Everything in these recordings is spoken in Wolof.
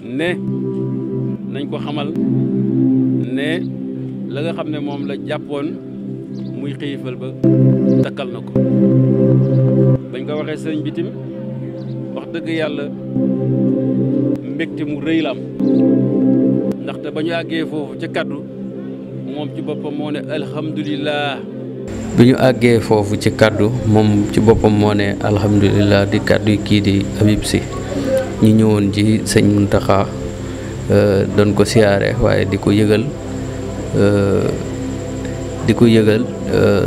ne nañ ko xamal ne la nga xam ne moom la jàppoon muy xiifal ba dakkal na ko bañ ko waxee sëriñ bitim wax dëgg yàlla mbégte mu rëy la am ndaxte ba ñu àggee foofu ca kaddu moom ci boppam moo ne alhamdulilah. bi ñu àggee foofu ci kaddu moom ci boppam moo ne alhamdulilah di kaddu kii di Habib Sy ñu ñëwoon ci sëñ Mountakha doon ko siyaare waaye di ko yëgal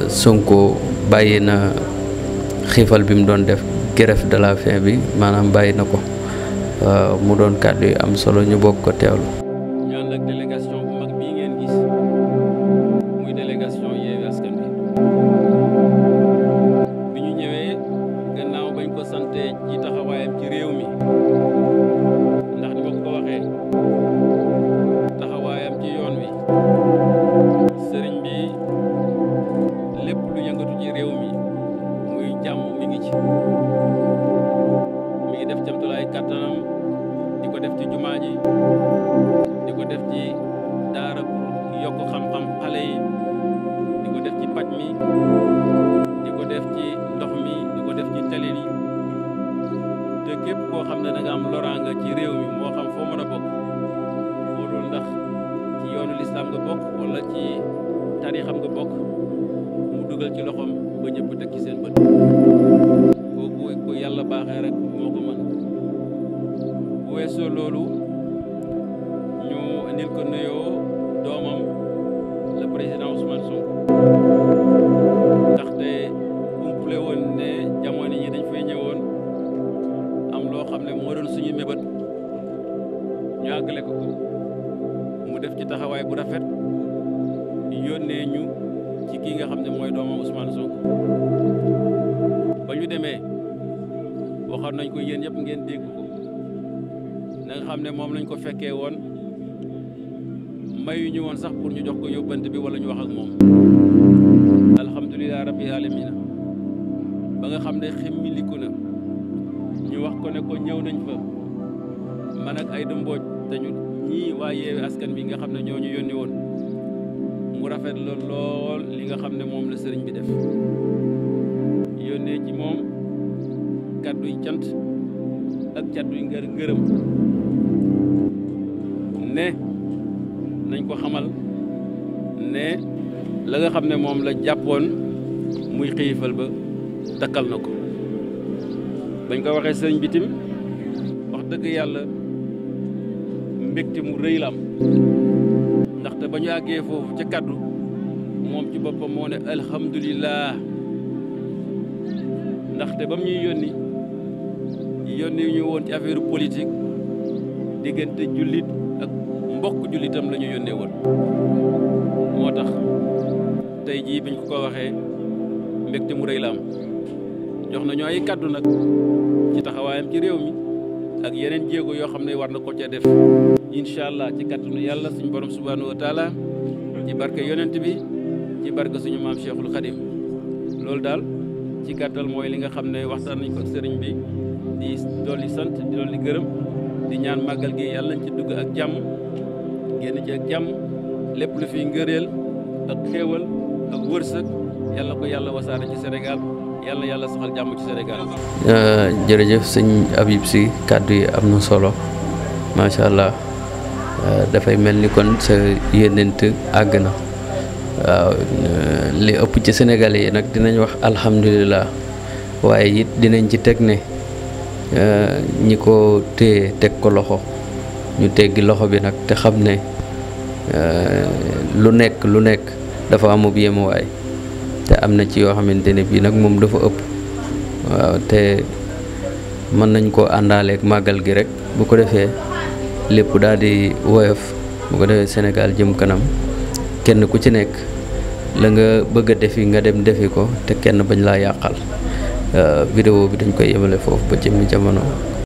Sonko bàyyi na xiifal bi mu doon def grève de la faim bi maanaam bàyyi na ko mu doon kàddu yu am solo ñu bokk ko teewlu. ñaan ak délégation bu mag bii ngeen gis muy délégation Yewwi Askan Wi bi ñu ñëwee gannaaw bañ ko sante ci taxawaayam ci réew mi ndax ni ma ko waxee taxawaayam ci yoon wi sëriñ bi lépp lu yëngatu ci réew mi muy jàmm mi ngi ci mi ngi def camtulaay kàttanam di ko def ci jumaa ji di ko def ci daara pour yokk xam-xam xale yi di ko def ci paj mi di ko def ci ndox mi di ko def ci tali yi te képp koo xam ne da nga am loraanga ci réew mi moo xam foo mën a bokk xoolul ndax ci yoonu lislaam nga bokk wala ci tarixam nga bokk mu dugal ci loxoom ba ñëpp teg ci seen bët kooku ku yàlla baaxee rek moo ko mën bu weesoo loolu ñu indil ko nuyoo doomam le président Ousmane Sonko ndaxte umpule woon ne jamono yi dañ fay ñëwoon am loo xam ne moo doon suñu mébét ñu àggale ko mu def ci taxawaay bu rafet yónnee ñu ci kii nga xam ne mooy doomam Ousmane Sonko ba ñu demee waxoon nañ ko yéen yëpp ngeen dégg ko na nga xam ne moom lañ ko fekkee woon mayu ñu woon sax pour ñu jox ko yóbbante bi wala ñu wax ak moom alhamdulilah rabbil alamina ba nga xam ne ximmiliku na ñu wax ko ne ko ñëw nañ fa man ak ay dëmbooj dañu ñii waa Yewwi Askan Wi nga xam ne ñoo ñu yónni woon mu rafet lool li nga xam ne moom la sëriñ bi def yónnee ci moom kàdduy cant ak kàdduy ngërëm ne nañ ko xamal ne la nga xam ne moom la jàppoon muy xiifal ba dakkal na ko bañ ko waxee sëriñ bitim wax dëgg yàlla mbégte mu rëy la am ndaxte ba ñu àggee foofu ca kaddu moom ci boppam moo ne alhamdulilah ndaxte ba mu ñuy yónni ñu woon ci affaire politique diggante jullit ak mbokk jullitam la ñu yónnee woon moo tax tey jii biñ ko waxee mbégte mu rëy la am jox nañu ay kaddu nag ci taxawaayam ci réew mi ak yeneen jéego yoo xam ne war na ko ca def incha allah ci kattanu yàlla suñu borom subhanahu wa taala ci barke yonent bi ci barke suñu maam Cheikhul Khadim loolu daal ci gàttal mooy li nga xam ne waxtaan nañ ko ak sëriñ bi di dolli sant di dolli gërëm di ñaan màggal gi yàlla nañ ci dugg ak jàmm génn ci ak jàmm lépp lu fi ngëreel ak xéewal ak wërsëg yàlla ko yàlla wasaare ci Sénégal yàlla saxal jàmm ci Sénégal. jërëjëf sëñ Habib Sy kàddu yi am na solo macha allah dafay mel ni kon sa yéenent àgg na waaw li ëpp ci Sénégalais yi nag dinañ wax alhamdulilah waaye it dinañ ci teg ne ñi ko téye teg ko loxo ñu teggi loxo bi nag te xam ne lu nekk dafa amub yemuwaay te am na ci yoo xamante ne bii nag moom dafa ëpp waaw te mën nañ koo àndaaleeg màggal gi rek bu ko defee lépp daal di woyof bu ko defee Sénégal jëm kanam kenn ku ci nekk la nga bëgg a defi nga dem defi ko te kenn bañ laa yàqal vidéo bi dañ koy yemale foofu ba jëmmi jamono